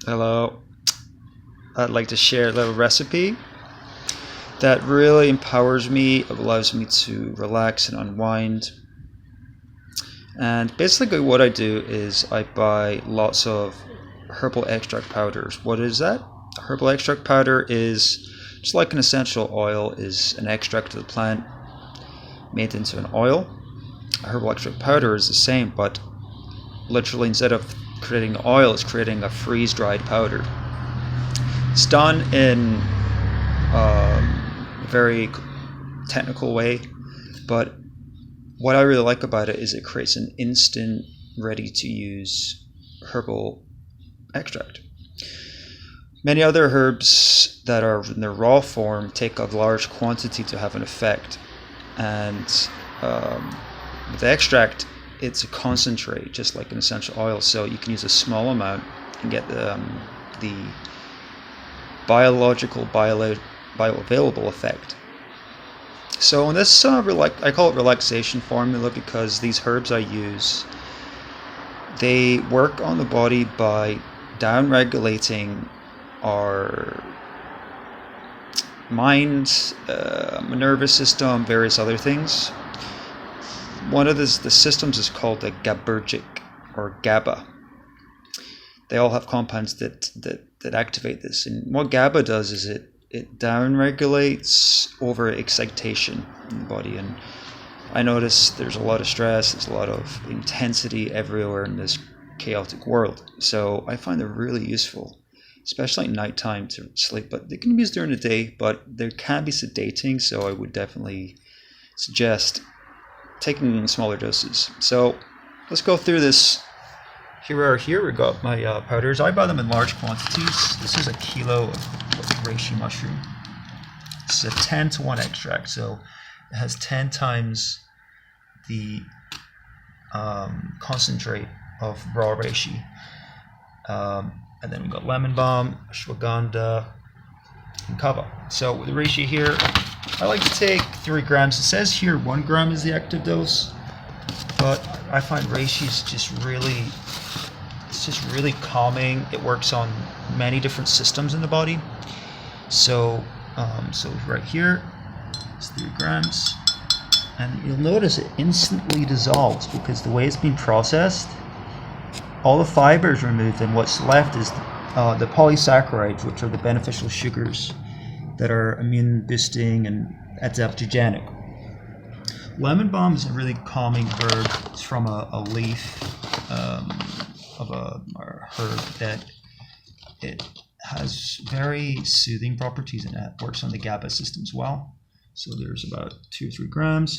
Hello. I'd like to share a little recipe that really empowers me, allows me to relax and unwind. And basically what I do is I buy lots of herbal extract powders. What is that? Herbal extract powder is just like an essential oil is an extract of the plant made into an oil. A herbal extract powder is the same, but literally instead of creating oil, it's creating a freeze-dried powder. It's done in a very technical way, but what I really like about it is it creates an instant, ready-to-use herbal extract. Many other herbs that are in their raw form take a large quantity to have an effect, and with the extract, it's a concentrate, just like an essential oil, so you can use a small amount and get the biological, bioavailable effect. So in this, I call it relaxation formula because these herbs I use, they work on the body by down-regulating our mind, nervous system, various other things. One of the systems is called the GABAergic or GABA. They all have compounds that activate this. And what GABA does is it down-regulates over-excitation in the body. And I notice there's a lot of stress, there's a lot of intensity everywhere in this chaotic world. So I find they're really useful, especially at nighttime to sleep. But they can be used during the day, but they can be sedating, so I would definitely suggest taking smaller doses. So let's go through this. Here we got my powders. I buy them in large quantities. This is a kilo of reishi mushroom. This is a 10-to-1 extract, so it has 10 times the concentrate of raw reishi. And then we got lemon balm, ashwagandha, and kava. So with the reishi here, I like to take 3 grams. It says here 1 gram is the active dose, but I find reishi is just really calming. It works on many different systems in the body. So right here, it's 3 grams, and you'll notice it instantly dissolves because the way it's been processed, all the fiber is removed, and what's left is the polysaccharides, which are the beneficial sugars that are immune boosting and adaptogenic. Lemon balm is a really calming herb. It's from a leaf of a herb that it has very soothing properties, and it works on the GABA system as well. So there's about 2 or 3 grams.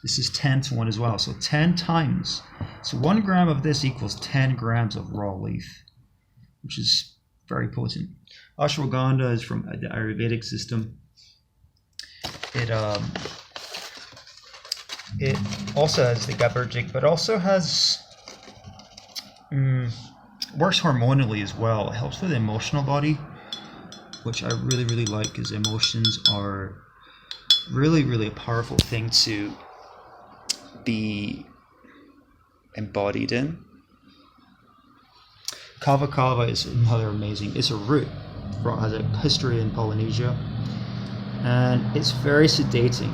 This is 10-to-1 as well, so 10 times. So 1 gram of this equals 10 grams of raw leaf, which is very potent. Ashwagandha is from the Ayurvedic system. It also has the GABAergic, but also has works hormonally as well. It helps with the emotional body, which I really like, because emotions are really a powerful thing to be embodied in. Kava is another amazing. It's a root. It has a history in Polynesia, and it's very sedating,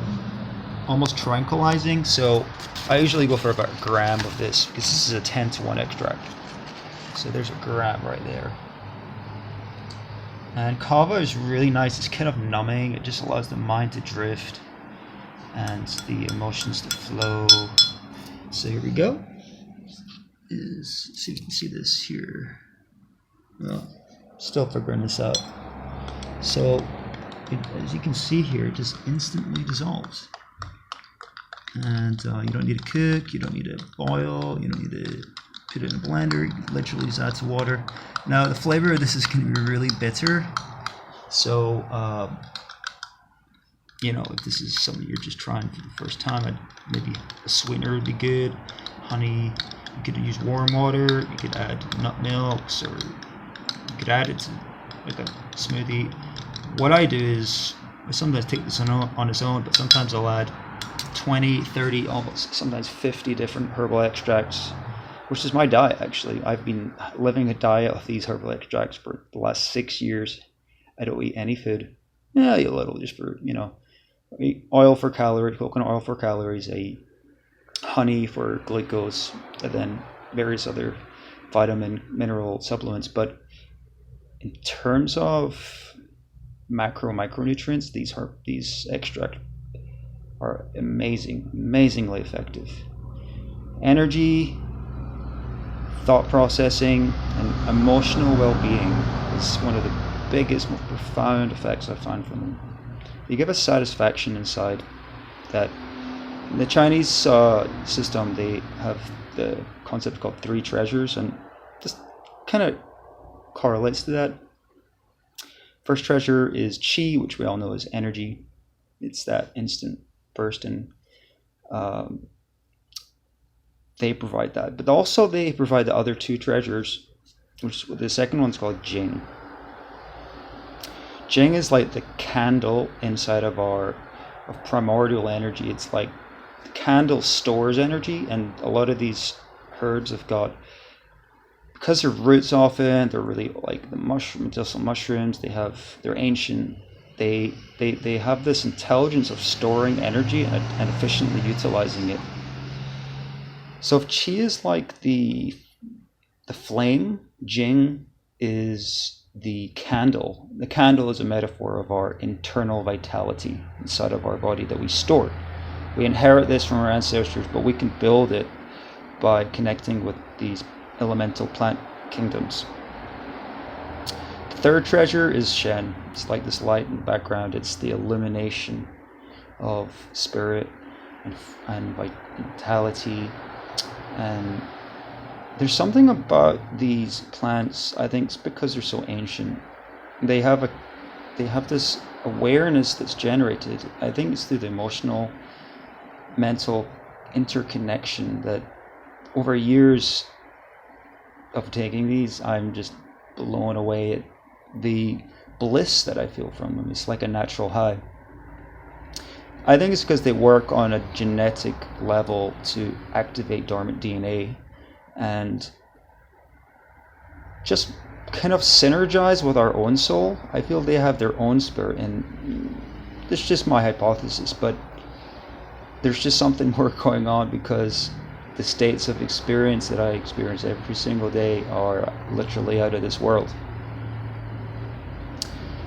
almost tranquilizing. So I usually go for about a gram of this because this is a 10-to-1 extract. So there's a gram right there. And kava is really nice. It's kind of numbing. It just allows the mind to drift and the emotions to flow. So here we go. So you can see this here. Well, still figuring this out. So as you can see here, it just instantly dissolves. And you don't need to cook, you don't need to boil, you don't need to put it in a blender. You can literally just add some water. Now the flavor of this is going to be really bitter. So if this is something you're just trying for the first time, maybe a sweetener would be good. Honey, you could use warm water, you could add nut milks, or you could add it to like a smoothie. What I do is I sometimes take this on its own, but sometimes I'll add 20, 30, almost sometimes 50 different herbal extracts which is my diet actually. I've been living a diet of these herbal extracts for the last 6 years. I don't eat any food. Yeah, I eat a little just for, I eat oil for calories, coconut oil for calories. I eat honey for glucose, and then various other vitamin, mineral supplements. But in terms of micronutrients, these extracts are amazingly effective. Energy, thought processing, and emotional well-being is one of the biggest, most profound effects I find from them. You give a satisfaction inside that in the Chinese system, they have the concept called 3 treasures, and just kind of correlates to that. First treasure is qi, which we all know is energy. It's that instant burst, and they provide that. But also they provide the other 2 treasures, which the second one's called Jing. Jing is like the candle inside of primordial energy. It's like the candle stores energy, and a lot of these herbs have got, because their roots often, they're really like the medicinal mushrooms, they're ancient, they have this intelligence of storing energy and efficiently utilizing it. So if qi is like the flame, Jing is the candle. The candle is a metaphor of our internal vitality inside of our body that we store. We inherit this from our ancestors, but we can build it by connecting with these elemental plant kingdoms. The third treasure is Shen. It's like this light in the background. It's the illumination of spirit and vitality. And there's something about these plants, I think it's because they're so ancient. They have this awareness that's generated. I think it's through the emotional, mental interconnection that over years of taking these, I'm just blown away at the bliss that I feel from them. It's like a natural high. I think it's because they work on a genetic level to activate dormant DNA and just kind of synergize with our own soul. I feel they have their own spirit, and this is just my hypothesis, but there's just something more going on because the states of experience that I experience every single day are literally out of this world.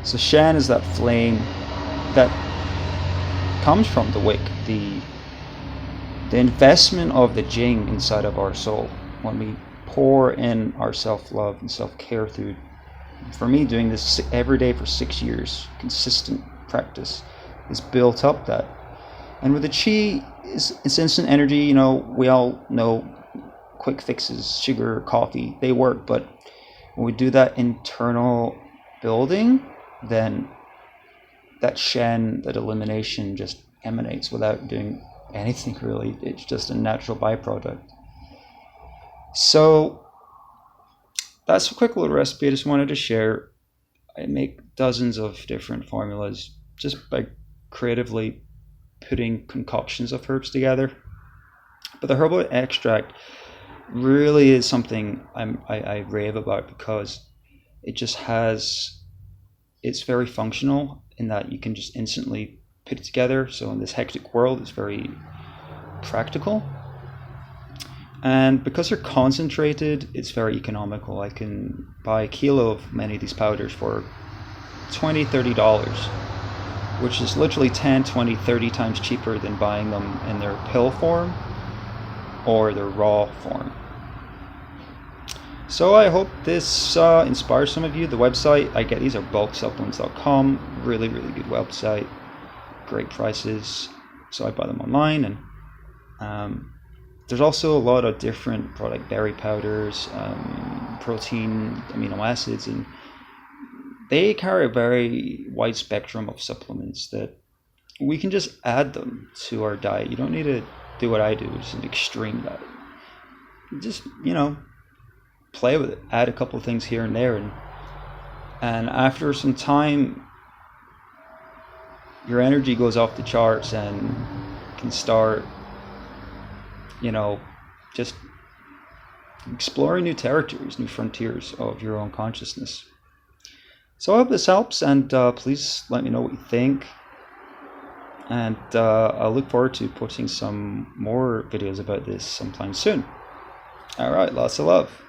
So Shan is that flame that comes from the wick, the investment of the Jing inside of our soul. When we pour in our self-love and self-care through, for me, doing this every day for 6 years, consistent practice, is built up that. And with the qi, it's instant energy. We all know quick fixes, sugar, coffee, they work. But when we do that internal building, then that Shen, that illumination just emanates without doing anything really. It's just a natural byproduct. So that's a quick little recipe I just wanted to share. I make dozens of different formulas just by creatively putting concoctions of herbs together. But the herbal extract really is something I rave about because it's very functional in that you can just instantly put it together. So in this hectic world, it's very practical. And because they're concentrated, it's very economical. I can buy a kilo of many of these powders for $20, $30, which is literally 10, 20, 30 times cheaper than buying them in their pill form or their raw form. So I hope this inspires some of you. The website I get these are bulksupplements.com. Really, really good website. Great prices. So I buy them online, and there's also a lot of different product, berry powders, protein, amino acids, and they carry a very wide spectrum of supplements that we can just add them to our diet. You don't need to do what I do, which is an extreme diet. Just, play with it, add a couple of things here and there, and after some time, your energy goes off the charts and can start, just exploring new territories, new frontiers of your own consciousness. So I hope this helps, and please let me know what you think. And I'll look forward to putting some more videos about this sometime soon. All right, lots of love.